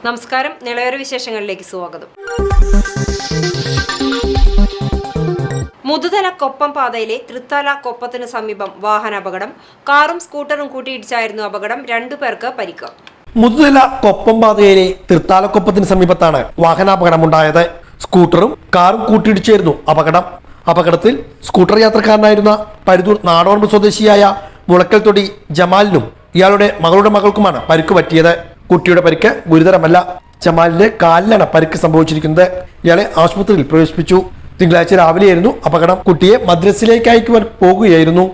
നമസ്കാരം. നിളയൊരു വിശേഷങ്ങളിലേക്ക് സ്വാഗതം. മുതുതല കൊപ്പം പാതയിലെ തൃത്താല കൊപ്പത്തിന് സമീപം വാഹനാപകടം. കാറും സ്കൂട്ടറും കൂട്ടിയിടിച്ചായിരുന്നു അപകടം. 2 പേർക്ക് പരിക്ക്. മുതുതല കൊപ്പം പാതയിലെ തൃത്താലക്കൊപ്പത്തിന് സമീപത്താണ് വാഹനാപകടമുണ്ടായത്. സ്കൂട്ടറും കാറും കൂട്ടിയിടിച്ചായിരുന്നു അപകടം. അപകടത്തിൽ സ്കൂട്ടർ യാത്രക്കാരനായിരുന്ന പരുതൂർ നാടോർമ്പ് സ്വദേശിയായ മുളക്കൽ തൊടി ജമാലിനും ഇയാളുടെ മകളുടെ മകൾക്കുമാണ് പരിക്ക് പറ്റിയത്. കുട്ടിയുടെ പരിക്ക് ഗുരുതരമല്ല. ജമാലിന്റെ കാലിലാണ് പരിക്ക് സംഭവിച്ചിരിക്കുന്നത്. ഇയാളെ ആശുപത്രിയിൽ പ്രവേശിപ്പിച്ചു. തിങ്കളാഴ്ച രാവിലെയായിരുന്നു അപകടം. കുട്ടിയെ മദ്രസിലേക്ക് അയക്കുവാൻ പോകുകയായിരുന്നു.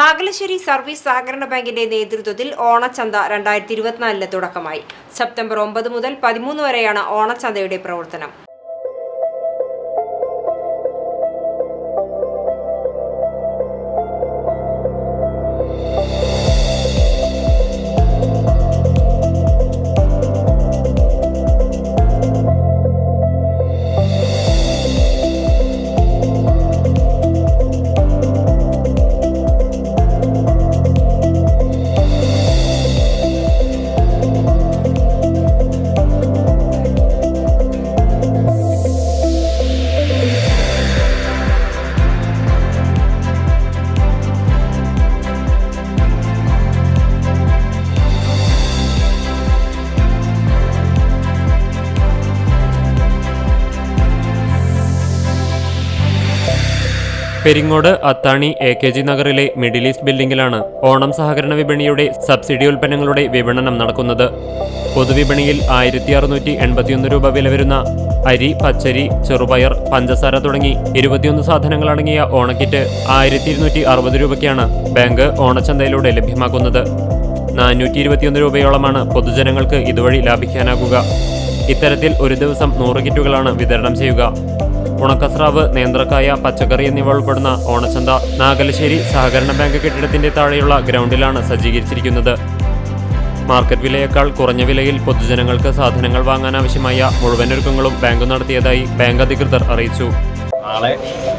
നാഗലശ്ശേരി സർവീസ് സഹകരണ ബാങ്കിന്റെ നേതൃത്വത്തിൽ ഓണച്ചന്ത 2024 തുടക്കമായി. സെപ്റ്റംബർ 9 മുതൽ 13 വരെയാണ് ഓണച്ചന്തയുടെ പ്രവർത്തനം. പെരിങ്ങോട് അത്താണി AKG നഗറിലെ മിഡിൽ ഈസ്റ്റ് ബിൽഡിംഗിലാണ് ഓണം സഹകരണ വിപണിയുടെ സബ്സിഡി ഉൽപ്പന്നങ്ങളുടെ വിപണനം നടക്കുന്നത്. പൊതുവിപണിയിൽ 1681 രൂപ വില വരുന്ന അരി, പച്ചരി, ചെറുപയർ, പഞ്ചസാര തുടങ്ങി 21 സാധനങ്ങളടങ്ങിയ ഓണക്കിറ്റ് 1260 രൂപയ്ക്കാണ് ബാങ്ക് ഓണച്ചന്തയിലൂടെ ലഭ്യമാക്കുന്നത്. 421 രൂപയോളമാണ് പൊതുജനങ്ങൾക്ക് ഇതുവഴി ലാഭിക്കാനാകുക. ഇത്തരത്തിൽ ഒരു ദിവസം 100 കിറ്റുകളാണ് വിതരണം ചെയ്യുക. ഉണക്കസ്രാവ്, നേന്ത്രക്കായ, പച്ചക്കറി എന്നിവ ഉൾപ്പെടുന്ന ഓണച്ചന്ത നാഗലശ്ശേരി സഹകരണ ബാങ്ക് കെട്ടിടത്തിന്റെ താഴെയുള്ള ഗ്രൗണ്ടിലാണ് സജ്ജീകരിച്ചിരിക്കുന്നത്. മാർക്കറ്റ് വിലയേക്കാൾ കുറഞ്ഞ വിലയിൽ പൊതുജനങ്ങൾക്ക് സാധനങ്ങൾ വാങ്ങാനാവശ്യമായ മുഴുവൻ ഒരുക്കങ്ങളും ബാങ്ക് നടത്തിയതായി ബാങ്ക് അധികൃതർ അറിയിച്ചു. നാളെ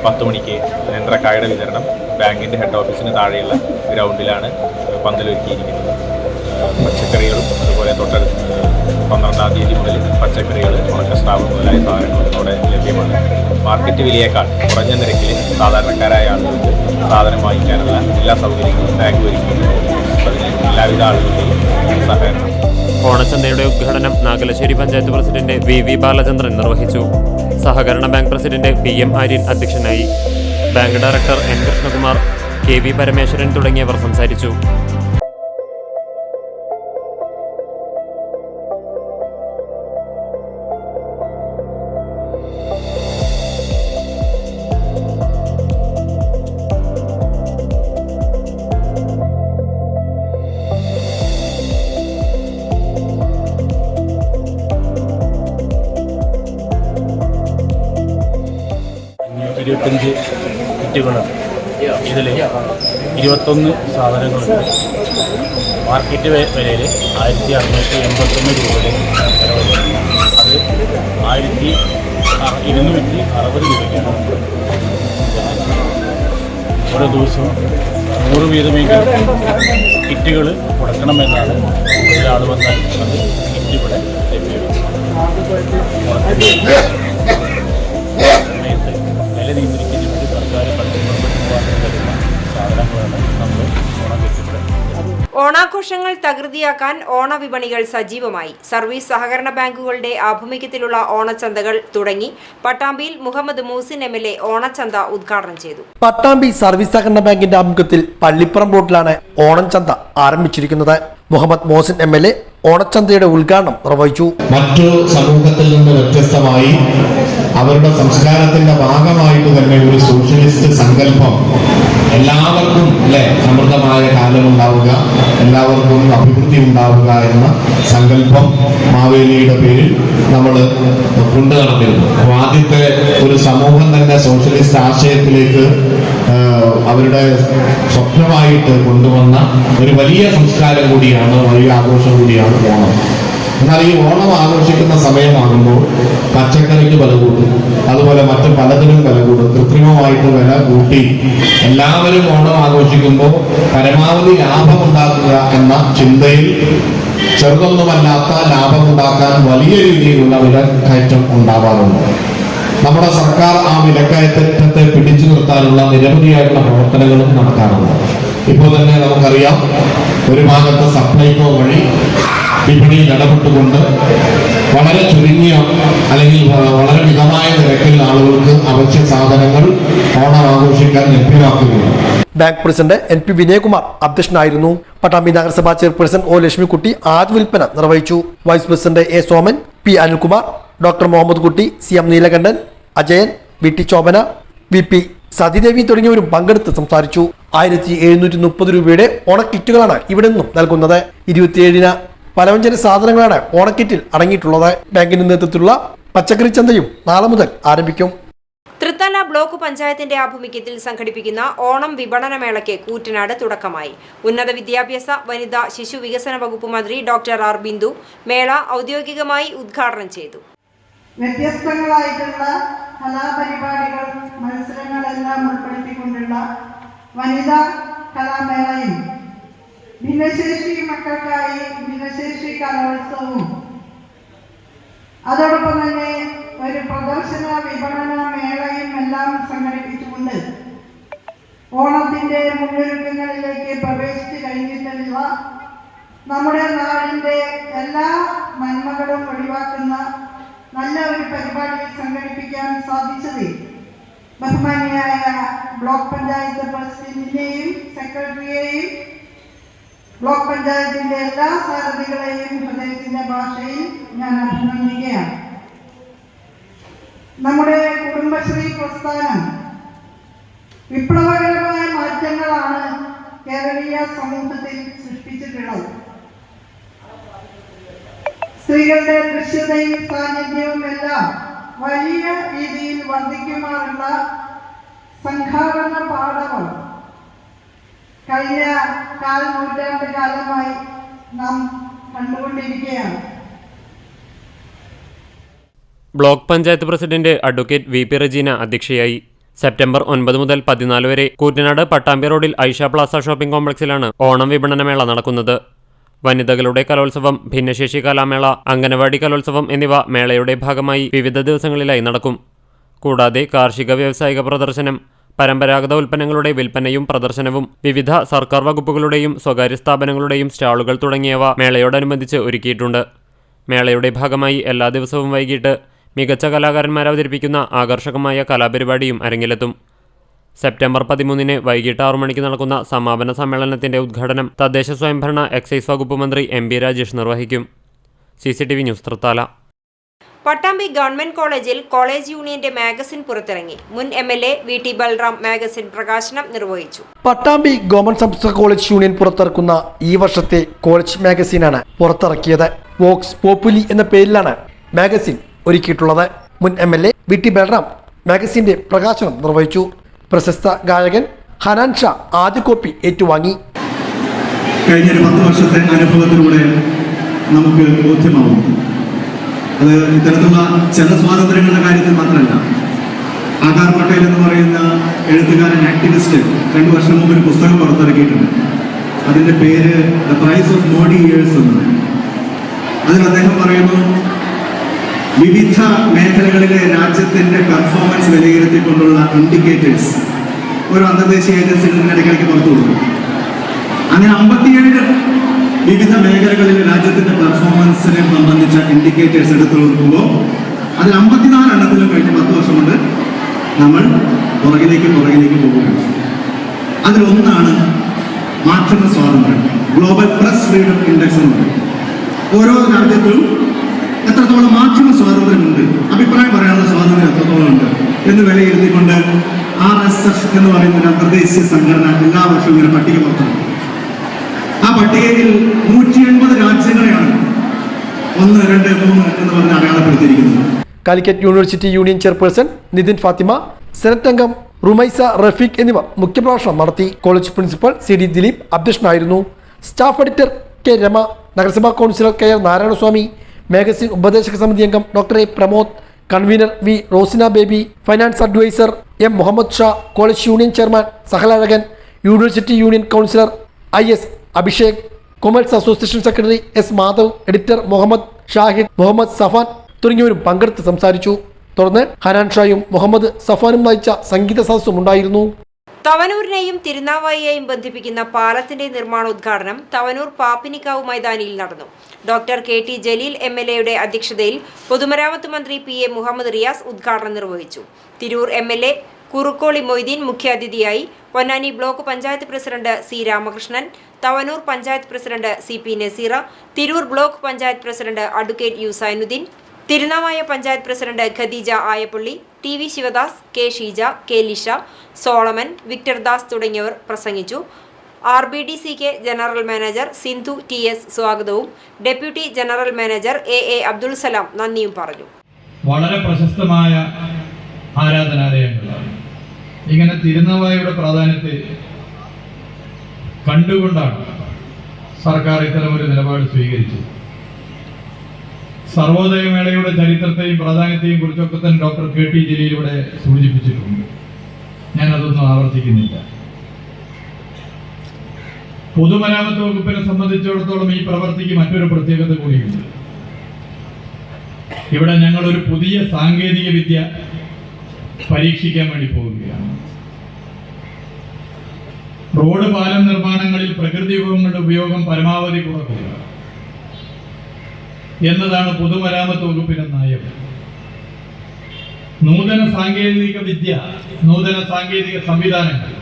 10 മണിക്ക് നേന്ത്രക്കായുടെ വിതരണം ബാങ്കിന്റെ ഹെഡ് ഓഫീസിന് താഴെയുള്ള ഗ്രൗണ്ടിലാണ് പന്തലൊരുക്കിയിരിക്കുന്നത്. പച്ചക്കറികളും അതുപോലെ 12-ാം തീയതി മുതൽ പച്ചക്കറികൾ, ഉണക്കസ്രാവ് മുതലായ സാധനങ്ങൾ അവിടെ ലഭ്യമാണ്. മാർക്കറ്റ് വിലയേക്കാൾ കുറഞ്ഞ നിരക്കിൽ സാധാരണക്കാരായ ആളുകൾക്ക് സാധനം വാങ്ങിക്കാനുള്ള എല്ലാ സൗകര്യങ്ങളും ബാങ്ക് ഒരുക്കിയിട്ടുണ്ട്. അതിന് എല്ലാവിധ ആളുകളുടെയും സഹകരണം. ഓണച്ചന്തയുടെ ഉദ്ഘാടനം നാഗലശ്ശേരി പഞ്ചായത്ത് പ്രസിഡന്റ് VV ബാലചന്ദ്രൻ നിർവഹിച്ചു. സഹകരണ ബാങ്ക് പ്രസിഡന്റ് PM ആര്യൻ അധ്യക്ഷനായി. Bank director N Krishnakumar, KV Parameswaran തുടങ്ങിയവർ സംസാരിച്ചു. കിറ്റുകളുണ്ട്. ഇതിൽ 21 സാധനങ്ങളുണ്ട്. മാർക്കറ്റ് വിലയിൽ 1681 രൂപയുടെ ചിലവുണ്ട്. അത് 1260 രൂപയ്ക്കാണ്. ഓരോ ദിവസവും 100 വീതമെങ്കിലും കിറ്റുകൾ കൊടുക്കണമെന്നാണ്. ഒരാൾ വന്നാൽ അത് കിറ്റ് ഇവിടെ സമയത്ത് വില നിയന്ത്രിക്കുന്നതിന് വേണ്ടി സർക്കാർ തരുന്ന സാധനങ്ങളാണ് നമ്മൾ ഓണം കിറ്റുന്നത്. ഓണാഘോഷങ്ങൾ തകൃതിയാക്കാൻ ഓണവിപണികൾ സജീവമായി. സർവീസ് സഹകരണ ബാങ്കുകളുടെ ആഭിമുഖ്യത്തിലുള്ള ഓണച്ചന്തകൾ തുടങ്ങി. പട്ടാമ്പിയിൽ മുഹമ്മദ് മൂസിൻ MLA ഓണച്ചന്ത ഉദ്ഘാടനം ചെയ്തു. പട്ടാമ്പി സർവീസ് സഹകരണ ബാങ്കിന്റെ ആഭിമുഖ്യത്തിൽ പള്ളിപ്പുറം റോഡിലാണ് ഓണച്ചന്ത ആരംഭിച്ചിരിക്കുന്നത്. മുഹമ്മദ് മോസിൻ MLA ഓണച്ചന്തയുടെ ഉദ്ഘാടനം നിർവഹിച്ചു. മറ്റു സമൂഹത്തിൽ നിന്ന് വ്യത്യസ്തമായി അവരുടെ സംസ്കാരത്തിന്റെ ഭാഗമായിട്ട് തന്നെ ഒരു സോഷ്യലിസ്റ്റ് സങ്കല്പം എല്ലാവർക്കും സമൃദ്ധമായ കാലം ഉണ്ടാവുക, എല്ലാവർക്കും അഭിവൃദ്ധി ഉണ്ടാവുക എന്ന സങ്കല്പം മാവേലിയുടെ പേരിൽ നമ്മൾ കൊണ്ടു നടന്നിരുന്നു. അപ്പോൾ ആദ്യത്തെ ഒരു സമൂഹം തന്നെ സോഷ്യലിസ്റ്റ് ആശയത്തിലേക്ക് അവരുടെ സ്വപ്നമായിട്ട് കൊണ്ടുവന്ന ഒരു വലിയ സംസ്കാരം കൂടിയാണ്, വലിയ ആഘോഷം കൂടിയാണ് ഓണം. എന്നാൽ ഈ ഓണം ആഘോഷിക്കുന്ന സമയമാകുമ്പോൾ പച്ചക്കറിക്ക് വില കൂട്ടും, അതുപോലെ മറ്റു പലതിനും വില കൂടും, കൃത്രിമമായിട്ട് വില കൂട്ടി എല്ലാവരും ഓണം ആഘോഷിക്കുമ്പോൾ പരമാവധി ലാഭമുണ്ടാക്കുക എന്ന ചിന്തയിൽ ചെറുതൊന്നുമല്ലാത്ത ലാഭമുണ്ടാക്കാൻ വലിയ രീതിയിലുള്ള വിലക്കയറ്റം ഉണ്ടാവാറുണ്ട്. നമ്മുടെ സർക്കാർ ആ വിലക്കയറ്റത്തെ പിടിച്ചു നിർത്താനുള്ള നിരവധിയായിട്ടുള്ള പ്രവർത്തനങ്ങളും നടക്കാറുണ്ട്. ഇപ്പോൾ തന്നെ നമുക്കറിയാം, ഒരു ഭാഗത്ത് സപ്ലൈകോ വഴി വിപണിയിൽ ഇടപെട്ടുകൊണ്ട് വളരെ ചുരുങ്ങിയ അല്ലെങ്കിൽ വളരെ മിതമായ നിരക്കിൽ ആളുകൾക്ക് അവശ്യ സാധനങ്ങൾ ഓണം ആഘോഷിക്കാൻ ലഭ്യമാക്കുകയാണ്. ബാങ്ക് പ്രസിഡന്റ് NP വിനയകുമാർ അധ്യക്ഷനായിരുന്നു. പട്ടാമ്പി നഗരസഭാ ചെയർപേഴ്സൺ O ലക്ഷ്മിക്കുട്ടി ആദ്യ വിൽപ്പന നിർവഹിച്ചു. Vice president A Soman, P Anilkumar, doctor Muhammad Kutty, CM Neelakantan, Ajayan, VT ചോബന, VP Sathidevi തുടങ്ങിയവരും പങ്കെടുത്ത് സംസാരിച്ചു. 1730 രൂപയുടെ ഓണക്കിറ്റുകളാണ് ഇവിടെ നിന്നും നൽകുന്നത്. 27-ന് പലവ്യഞ്ജന സാധനങ്ങളാണ് ഓണക്കിറ്റിൽ അടങ്ങിയിട്ടുള്ളത്. ബാങ്കിന്റെ നേതൃത്വത്തിലുള്ള പച്ചക്കറി ചന്തയും നാളെ മുതൽ ആരംഭിക്കും. തൃത്താല ബ്ലോക്ക് പഞ്ചായത്തിന്റെ ആഭിമുഖ്യത്തിൽ സംഘടിപ്പിക്കുന്ന ഓണം വിപണന മേളയ്ക്ക് കൂറ്റനാട് തുടക്കമായി. ഉന്നത വിദ്യാഭ്യാസ, വനിതാ ശിശു വികസന വകുപ്പ് മന്ത്രി ഡോക്ടർ R ബിന്ദു മേള ഔദ്യോഗികമായി ഉദ്ഘാടനം ചെയ്തു. വ്യത്യസ്തങ്ങളായിട്ടുള്ള കലാപരിപാടികൾ, മത്സരങ്ങളെല്ലാം ഉൾപ്പെടുത്തിക്കൊണ്ടുള്ള വനിതാ കലാമേളയും ഭിന്നശേഷി മക്കൾക്കായി ഭിന്നശേഷി കലോത്സവവും അതോടൊപ്പം തന്നെ ഒരു പ്രദർശന വിപണന മേളയും എല്ലാം സംഘടിപ്പിച്ചുകൊണ്ട് ഓണത്തിന്റെ മുന്നൊരുക്കങ്ങളിലേക്ക് പ്രവേശിച്ചു കഴിഞ്ഞിട്ടുള്ള നമ്മുടെ നാടിന്റെ എല്ലാ നന്മകളും ഒഴിവാക്കുന്ന നല്ല ഒരു പരിപാടി സംഘടിപ്പിക്കാൻ സാധിച്ചതിൽ ബഹുമാനിയായ ബ്ലോക്ക് പഞ്ചായത്ത് പ്രസിഡന്റിനെയും സെക്രട്ടറിയെയും ബ്ലോക്ക് പഞ്ചായത്തിന്റെ എല്ലാ സാരഥികളെയും ഹൃദയത്തിന്റെ ഭാഷയിൽ ഞാൻ അഭിനന്ദിക്കുകയാണ്. നമ്മുടെ കുടുംബശ്രീ പ്രസ്ഥാനം വിപ്ലവകരമായ മാറ്റങ്ങളാണ് കേരളീയ സമൂഹത്തിൽ സൃഷ്ടിച്ചിട്ടുള്ളത്. സ്ത്രീകളുടെ ദൃശ്യതയും സാന്നിധ്യവും എല്ലാം വലിയ രീതിയിൽ വർദ്ധിക്കുമാറുള്ള സംഘാടന പാഠങ്ങൾ കഴിഞ്ഞ നൂറ്റാണ്ട് കാലമായി നാം കണ്ടുകൊണ്ടിരിക്കുകയാണ്. Block panchayat president advocate VP Rajeena അധ്യക്ഷയായി. സെപ്റ്റംബർ 9 മുതൽ 14 വരെ കൂറ്റനാട് പട്ടാമ്പി റോഡിൽ ഐഷ പ്ലാസ ഷോപ്പിംഗ് കോംപ്ലക്സിലാണ് ഓണം വിപണനമേള നടക്കുന്നത്. വനിതകളുടെ കലോത്സവം, ഭിന്നശേഷി കലാമേള, അംഗനവാടി കലോത്സവം എന്നിവ മേളയുടെ ഭാഗമായി വിവിധ ദിവസങ്ങളിലായി നടക്കും. കൂടാതെ കാർഷിക വ്യാവസായിക പ്രദർശനം, പരമ്പരാഗത ഉൽപ്പന്നങ്ങളുടെ വിൽപ്പനയും പ്രദർശനവും, വിവിധ സർക്കാർ വകുപ്പുകളുടെയും സ്വകാര്യ സ്ഥാപനങ്ങളുടെയും സ്റ്റാളുകൾ തുടങ്ങിയവ മേളയോടനുബന്ധിച്ച് ഒരുക്കിയിട്ടുണ്ട്. മേളയുടെ ഭാഗമായി എല്ലാ ദിവസവും വൈകിട്ട് മികച്ച കലാകാരന്മാർ അവതരിപ്പിക്കുന്ന ആകർഷകമായ കലാപരിപാടിയും അരങ്ങിലെത്തും. സെപ്റ്റംബർ 13 വൈകിട്ട് 6 മണിക്ക് നടക്കുന്ന സമാപന സമ്മേളനത്തിന്റെ ഉദ്ഘാടനം തദ്ദേശ സ്വയംഭരണ എക്സൈസ് വകുപ്പ് മന്ത്രി MP രാജേഷ് നിർവഹിക്കും. CCTV news Thrithala. Pattambi government കോളേജിൽ കോളേജ് യൂണിയന്റെ മാഗസിൻ പുറത്തിറങ്ങി. മുൻ MLA VT ബൽറാം മാഗസിൻ പ്രകാശനം നിർവഹിച്ചു. പട്ടാമ്പി ഗവൺമെന്റ് സംസ്കൃത കോളേജ് യൂണിയൻ പുറത്തിറക്കുന്ന ഈ വർഷത്തെ കോളേജ് മാഗസിനാണ് പുറത്തിറക്കിയത്. വോക്സ് പോപ്പുലി എന്ന പേരിലാണ് മാഗസിൻ ഒരുക്കിയിട്ടുള്ളത്. മുൻ MLA VT ബൽറാം മാഗസിന്റെ പ്രകാശനം നിർവഹിച്ചു. പ്രശസ്ത ഗായകൻ ഹനാൻ ഷാ ആദ്യ കോപ്പി ഏറ്റുവാങ്ങി. കഴിഞ്ഞ 10 വർഷത്തെ അനുഭവത്തിലൂടെ നമുക്ക് ബോധ്യമാവും. അത് ഇത്തരത്തിലുള്ള ചില സ്വാതന്ത്ര്യങ്ങളുടെ കാര്യത്തിൽ മാത്രമല്ല. ആകാർ പട്ടേൽ എന്ന് പറയുന്ന എഴുത്തുകാരൻ, ആക്ടിവിസ്റ്റ് 2 വർഷം മുമ്പ് ഒരു പുസ്തകം പുറത്തിറക്കിയിട്ടുണ്ട്. അതിൻ്റെ പേര് the price of Modi years എന്ന്. അതിൽ അദ്ദേഹം പറയുന്നു, വിവിധ മേഖലകളിലെ രാജ്യത്തിൻ്റെ പെർഫോമൻസ് വിലയിരുത്തിക്കൊണ്ടുള്ള ഇൻഡിക്കേറ്റേഴ്സ് ഒരു അന്തർദേശീയ ഏജൻസികൾ ഇടയ്ക്കിടയ്ക്ക് പുറത്തു കൊടുക്കും. അങ്ങനെ 57 വിവിധ മേഖലകളിലെ രാജ്യത്തിൻ്റെ പെർഫോമൻസിനെ സംബന്ധിച്ച ഇൻഡിക്കേറ്റേഴ്സ് എടുത്തു കൊടുക്കുമ്പോൾ അതിൽ 54 എണ്ണത്തിലും കഴിഞ്ഞ 10 വർഷം കൊണ്ട് നമ്മൾ പുറകിലേക്ക് പോവുകയാണ്. അതിലൊന്നാണ് മാധ്യമ സ്വാതന്ത്ര്യം. ഗ്ലോബൽ പ്രസ് ഫ്രീഡം ഇൻഡെക്സ് എന്ന് പറയും. ഓരോ രാജ്യത്തിലും എത്രത്തോളം മാധ്യമ സ്വാതന്ത്ര്യമുണ്ട്, അഭിപ്രായം പറയാനുള്ള സ്വാതന്ത്ര്യം എത്രത്തോളം ഉണ്ട് എന്ന് വിലയിരുത്തിക്കൊണ്ട് RSF എന്ന് പറയുന്ന ഒരു അന്തർദേശീയ സംഘടന എല്ലാ വർഷവും ഇങ്ങനെ പട്ടിക പുറത്തിറക്കും. ആ പട്ടികയിൽ 180 രാജ്യങ്ങളെയാണ് 1, 2, 3 എന്ന് പറഞ്ഞ് അടയാളപ്പെടുത്തിയിരിക്കുന്നത്. Calicut university union chairperson Nithin Fathima, senate അംഗം റുമൈസ റഫീഖ് എന്നിവർ മുഖ്യപ്രഭാഷണം നടത്തി. കോളേജ് പ്രിൻസിപ്പൽ CD ദിലീപ് അധ്യക്ഷനായിരുന്നു. സ്റ്റാഫ് എഡിറ്റർ K രമ, നഗരസഭാ കൗൺസിലർ KR നാരായണസ്വാമി, മാഗസിൻ ഉപദേശക സമിതി അംഗം doctor A Pramod, convener V Rosina Baby, finance adviser M Muhammad Shah, college union chairman സഹലഴകൻ, university union councillor IS Abhishek, commerce association secretary S Madhav, editor Muhammad Shahid, Muhammad Safan തുടങ്ങിയവരും പങ്കെടുത്ത് സംസാരിച്ചു. തുടർന്ന് ഹനാൻ ഷായും മുഹമ്മദ് സഫാനും നയിച്ച സംഗീത സദസ്സും ഉണ്ടായിരുന്നു. തവനൂരിനെയും തിരുനാവായിയെയും ബന്ധിപ്പിക്കുന്ന പാലത്തിന്റെ നിർമ്മാണോദ്ഘാടനം തവനൂർ പാപ്പിനിക്കാവ് മൈതാനിയിൽ നടന്നു. ഡോക്ടർ KT ജലീൽ MLA അധ്യക്ഷതയിൽ പൊതുമരാമത്ത് മന്ത്രി PA മുഹമ്മദ് റിയാസ് ഉദ്ഘാടനം നിർവഹിച്ചു. തിരൂർ MLA കുറുക്കോളി മൊയ്തീൻ മുഖ്യാതിഥിയായി. Ponnani block panchayat president C Ramakrishnan, Thavanur panchayat president CP Naseera, Tirur block panchayat president advocate U Zainuddin, Thirunavaya panchayat president Khadeeja Ayappally, TV Sivadas, K Sheeja, K Lisha, Solomon, Victor Das തുടങ്ങിയവർ പ്രസംഗിച്ചു. RBDCK general manager Sindhu TS സ്വാഗതവും deputy general manager AA Abdul Salam നന്ദിയും പറഞ്ഞു. വളരെ പ്രശസ്തമായ ആരാധനാലയങ്ങളാണ്. ഇങ്ങനെ തിരുനാവായയുടെ പ്രാധാന്യത്തെ കണ്ടുകൊണ്ടാണ് സർക്കാർ ഇത്തരമൊരു നിലപാട് സ്വീകരിച്ചത്. സർവോദയമേളയുടെ ചരിത്രത്തെയും പ്രാധാന്യത്തെയും കുറിച്ചൊക്കെ തന്നെ ഡോക്ടർ KT ജലീലിലൂടെ സൂചിപ്പിച്ചിട്ടുണ്ട്. ഞാനതൊന്നും ആവർത്തിക്കുന്നില്ല. പൊതുമരാമത്ത് വകുപ്പിനെ സംബന്ധിച്ചിടത്തോളം ഈ പ്രവൃത്തിക്ക് മറ്റൊരു പ്രത്യേകത കൂടിയുണ്ട്. ഇവിടെ ഞങ്ങൾ ഒരു പുതിയ സാങ്കേതിക വിദ്യ പരീക്ഷിക്കാൻ വേണ്ടി പോവുകയാണ്. റോഡ് പാലം നിർമ്മാണങ്ങളിൽ പ്രകൃതി വിഭവങ്ങളുടെ ഉപയോഗം പരമാവധി കുറക്കുക എന്നതാണ് പൊതുമരാമത്ത് വകുപ്പിന്റെ നയം. നൂതന സാങ്കേതിക വിദ്യ, നൂതന സാങ്കേതിക സംവിധാനങ്ങൾ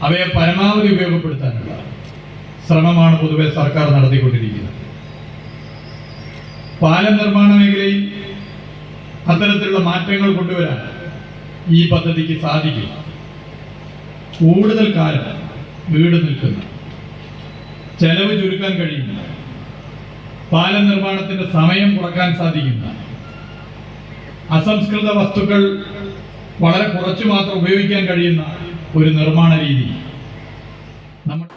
അവയെ പരമാവധി ഉപയോഗപ്പെടുത്താനുള്ള ശ്രമമാണ് പൊതുവെ സർക്കാർ നടത്തിക്കൊണ്ടിരിക്കുന്നത്. പാലം നിർമ്മാണ മേഖലയിൽ അത്തരത്തിലുള്ള മാറ്റങ്ങൾ കൊണ്ടുവരാൻ ഈ പദ്ധതിക്ക് സാധിക്കും. കൂടുതൽ കാലം വീട് നിൽക്കുന്ന, ചെലവ് ചുരുക്കാൻ കഴിയുന്ന, പാലം നിർമ്മാണത്തിന്റെ സമയം കുറക്കാൻ സാധിക്കുന്ന, അസംസ്കൃത വസ്തുക്കൾ വളരെ കുറച്ചു മാത്രം ഉപയോഗിക്കാൻ കഴിയുന്ന ഒരു നിർമ്മാണ രീതി.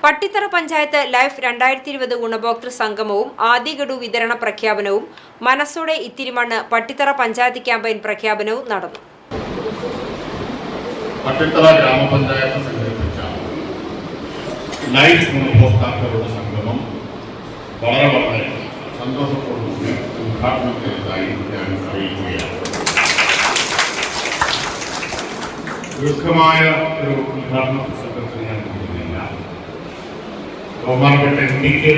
പട്ടിത്തറ പഞ്ചായത്ത് ലൈഫ് 2020 ഗുണഭോക്തൃ സംഗമവും ആദ്യ ഗഡു വിതരണ പ്രഖ്യാപനവും മനസ്സോടെ ഇത്തിരി മണ്ണ് പട്ടിത്തറ പഞ്ചായത്ത് ക്യാമ്പയിൻ പ്രഖ്യാപനവും നടന്നു. പട്ടിത്തറ ഗ്രാമപഞ്ചായത്ത് സംഘടിപ്പിച്ച ലൈഫ് ഗുണഭോക്താക്കളുടെ സംഗമം വളരെ സന്തോഷത്തോടുകൂടി ഉദ്ഘാടനം ചെയ്തതായി ഞാൻ അറിയിക്കുകയാണ്. ദീർഘമായ ഒരു ഉദ്ഘാടന പ്രസംഗത്തിൽ ഞാൻ പോകുന്നില്ല. ബഹുമാനപ്പെട്ട MPക്ക്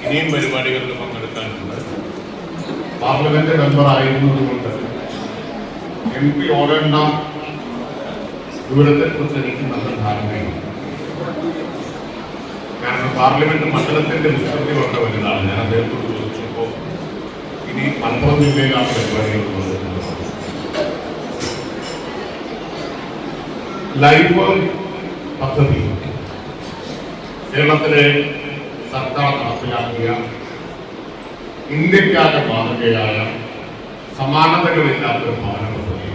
ഇനിയും പരിപാടികളിൽ പങ്കെടുക്കാനുണ്ട്. പാർലമെന്റ് മെമ്പർ ആയിരുന്നതുകൊണ്ട് MP ഓടേണ്ട ദൂരത്തെ കുറിച്ച് എനിക്ക് നല്ല ധാരണയുണ്ട്. കാരണം പാർലമെന്റ് മണ്ഡലത്തിന്റെ വിസ്തൃതി വളരെ വലുതാണ്. ഞാൻ അദ്ദേഹത്തോട് ചോദിച്ചപ്പോൾ ഇനി മലപ്പുറം ജില്ലയിലാണ് പരിപാടികൾ. ലൈഫ് പദ്ധതി കേരളത്തിലെ സർക്കാർ നടപ്പിലാക്കിയ ഇന്ത്യക്കാരുടെ മാതൃകയായ സമാനതകളില്ലാത്തൊരു ഭവന പദ്ധതി.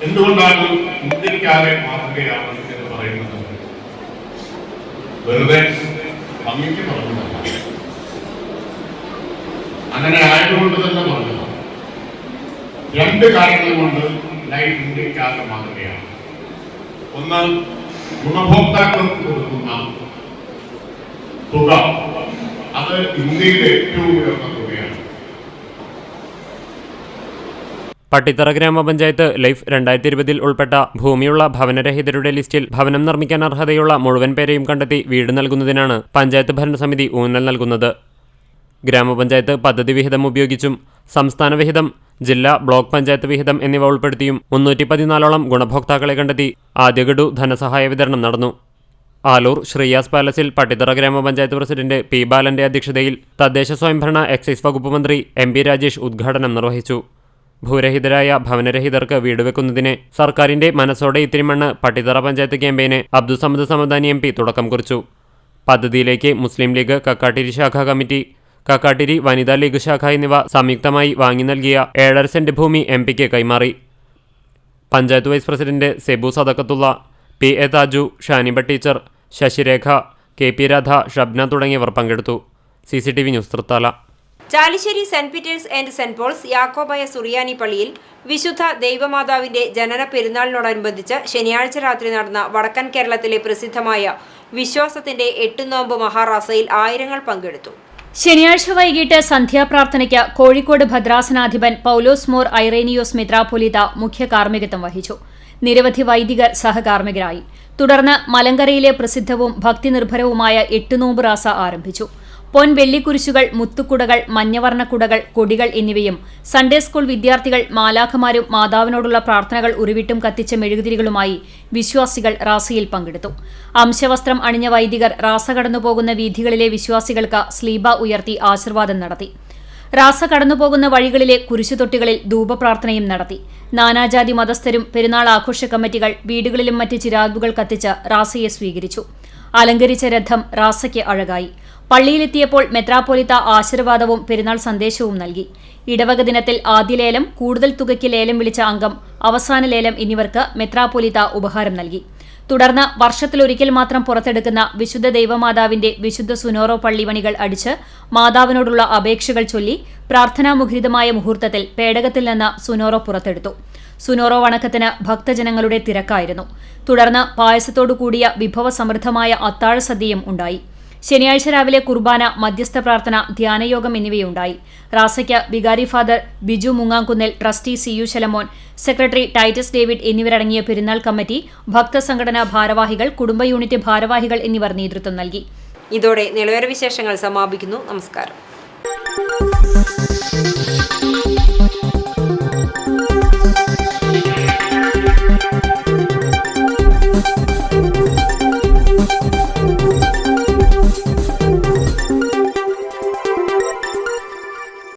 എന്തുകൊണ്ടാണ് ഇന്ത്യക്കാരെ മാതൃകയാണ് എന്ന് പറയുന്നത്? വെറുതെ ഭംഗിക്ക് പറഞ്ഞതല്ല, അങ്ങനെ ആയതുകൊണ്ട് തന്നെ പറഞ്ഞത്. രണ്ട് കാരണങ്ങൾ കൊണ്ട് ലൈഫ് ഇന്ത്യക്കാരുടെ മാതൃകയാണ്. ഒന്ന്, ഗുണഭോക്താക്കൾക്ക് കൊടുക്കുന്ന തുക, അത് ഇന്ത്യയിലെ ഏറ്റവും ഉയർന്ന തുകയാണ്. പട്ടിത്തറ ഗ്രാമപഞ്ചായത്ത് ലൈഫ് 2020 ഉൾപ്പെട്ട ഭൂമിയുള്ള ഭവനരഹിതരുടെ ലിസ്റ്റിൽ ഭവനം നിർമ്മിക്കാൻ അർഹതയുള്ള മുഴുവൻ പേരെയും കണ്ടെത്തി വീട് നൽകുന്നതിനാണ് പഞ്ചായത്ത് ഭരണസമിതി ഊന്നൽ നൽകുന്നത്. ഗ്രാമപഞ്ചായത്ത് പദ്ധതി വിഹിതം ഉപയോഗിച്ചും സംസ്ഥാന വിഹിതം, ജില്ലാ ബ്ലോക്ക് പഞ്ചായത്ത് വിഹിതം എന്നിവ ഉൾപ്പെടുത്തിയും 314ഓളം ഗുണഭോക്താക്കളെ കണ്ടെത്തി ആദ്യ ഗഡു ധനസഹായ വിതരണം നടന്നു. ആലൂർ ശ്രീയാസ് പാലസിൽ പട്ടിത്തറ ഗ്രാമപഞ്ചായത്ത് പ്രസിഡന്റ് P ബാലന്റെ അധ്യക്ഷതയിൽ തദ്ദേശ സ്വയംഭരണ എക്സൈസ് വകുപ്പ് മന്ത്രി MP രാജേഷ് ഉദ്ഘാടനം നിർവഹിച്ചു. ഭൂരഹിതരായ ഭവനരഹിതർക്ക് വീട് വെക്കുന്നതിന് സർക്കാരിന്റെ മനസ്സോടെ ഇത്തിരി മണ്ണ് പട്ടിത്തറ പഞ്ചായത്ത് ക്യാമ്പയിന് അബ്ദുസമദ് സമദാനി MP തുടക്കം കുറിച്ചു. പദ്ധതിയിലേക്ക് മുസ്ലിം ലീഗ് കക്കാട്ടിരി ശാഖാ കമ്മിറ്റി, കക്കാട്ടിരി വനിതാ ലീഗ് ശാഖ എന്നിവ സംയുക്തമായി വാങ്ങി നൽകിയ 7.5 സെന്റ് ഭൂമി MPക്ക് കൈമാറി. Panchayat vice president Sebu Sadakkathulla, PA Thaju, Shaniba teacher, Sasirekha, KP Radha, Shabna തുടങ്ങിയവർ പങ്കെടുത്തു. CCTV news Thrithala. Chalissery Saint Peter's and Saint Paul's യാക്കോബായ സുറിയാനി പള്ളിയിൽ വിശുദ്ധ ദൈവമാതാവിന്റെ ജനന പെരുന്നാളിനോടനുബന്ധിച്ച് ശനിയാഴ്ച രാത്രി നടന്ന വടക്കൻ കേരളത്തിലെ പ്രസിദ്ധമായ വിശ്വാസത്തിന്റെ 8 നോമ്പ് മഹാറാസയിൽ ആയിരങ്ങൾ പങ്കെടുത്തു. ശനിയാഴ്ച വൈകിട്ട് സന്ധ്യാപ്രാർത്ഥനയ്ക്ക് കോഴിക്കോട് ഭദ്രാസനാധിപൻ പൗലോസ് മോർ ഐറേനിയോസ് മെത്രാപ്പൊലീത്ത മുഖ്യ കാർമ്മികത്വം വഹിച്ചു. നിരവധി വൈദികർ സഹകാർമ്മികരായി. തുടർന്ന് മലങ്കരയിലെ പ്രസിദ്ധവും ഭക്തിനിർഭരവുമായ 8 നോമ്പ് റാസ ആരംഭിച്ചു. പൊൻ വെള്ളിക്കുരിശുകൾ, മുത്തുക്കുടകൾ, മഞ്ഞവർണ്ണക്കുടകൾ, കൊടികൾ എന്നിവയും സൺഡേ സ്കൂൾ വിദ്യാർത്ഥികൾ, മാലാഖമാരും മാതാവിനോടുള്ള പ്രാർത്ഥനകൾ ഉരുവിട്ടും കത്തിച്ച മെഴുകുതിരികളുമായി വിശ്വാസികൾ റാസയിൽ പങ്കെടുത്തു. അംശവസ്ത്രം അണിഞ്ഞ വൈദികർ റാസ കടന്നുപോകുന്ന വീഥികളിലെ വിശ്വാസികൾക്ക് സ്ലീബ ഉയർത്തി ആശീർവാദം നടത്തി. റാസ കടന്നുപോകുന്ന വഴികളിലെ കുരിശുതൊട്ടികളിൽ ധൂപപ്രാർത്ഥനയും നടത്തി. നാനാജാതി മതസ്ഥരും പെരുന്നാൾ ആഘോഷ കമ്മിറ്റികൾ വീടുകളിലും മറ്റ് ചിരാതുകൾ കത്തിച്ച് റാസയെ സ്വീകരിച്ചു. അലങ്കരിച്ച രഥം റാസയ്ക്ക് അഴകായി. പള്ളിയിലെത്തിയപ്പോൾ മെത്രാപ്പൊലീത്ത ആശീർവാദവും പെരുന്നാൾ സന്ദേശവും നൽകി. ഇടവക ദിനത്തിൽ ആദ്യ ലേലം, കൂടുതൽ തുകയ്ക്ക് ലേലം വിളിച്ച അംഗം, അവസാന ലേലം എന്നിവർക്ക് മെത്രാപ്പൊലീത്ത ഉപഹാരം നൽകി. തുടർന്ന് വർഷത്തിലൊരിക്കൽ മാത്രം പുറത്തെടുക്കുന്ന വിശുദ്ധ ദൈവമാതാവിന്റെ വിശുദ്ധ സുനോറോ പള്ളിമണികൾ അടിച്ച് മാതാവിനോടുള്ള അപേക്ഷകൾ ചൊല്ലി പ്രാർത്ഥനാമുഖരിതമായ മുഹൂർത്തത്തിൽ പേടകത്തിൽ നിന്ന് സുനോറോ പുറത്തെടുത്തു. സുനോറോ വണക്കത്തിന് ഭക്തജനങ്ങളുടെ തിരക്കായിരുന്നു. തുടർന്ന് പായസത്തോടു കൂടിയ വിഭവസമൃദ്ധമായ അത്താഴ സദ്യയും ഉണ്ടായി. ശനിയാഴ്ച രാവിലെ കുർബാന, മധ്യസ്ഥ പ്രാർത്ഥന, ധ്യാനയോഗം എന്നിവയുണ്ടായി. റാസയ്ക്ക് വികാരി father Biju Mungamkunnil, trustee CU Shalamon, secretary Titus David എന്നിവരടങ്ങിയ പെരുന്നാൾ കമ്മിറ്റി, ഭക്തസംഘടനാ ഭാരവാഹികൾ, കുടുംബ യൂണിറ്റ് ഭാരവാഹികൾ എന്നിവർ നേതൃത്വം നൽകി. ഇതോടെ നിലവര വിശേഷങ്ങൾ സമാപിക്കുന്നു. നമസ്കാരം.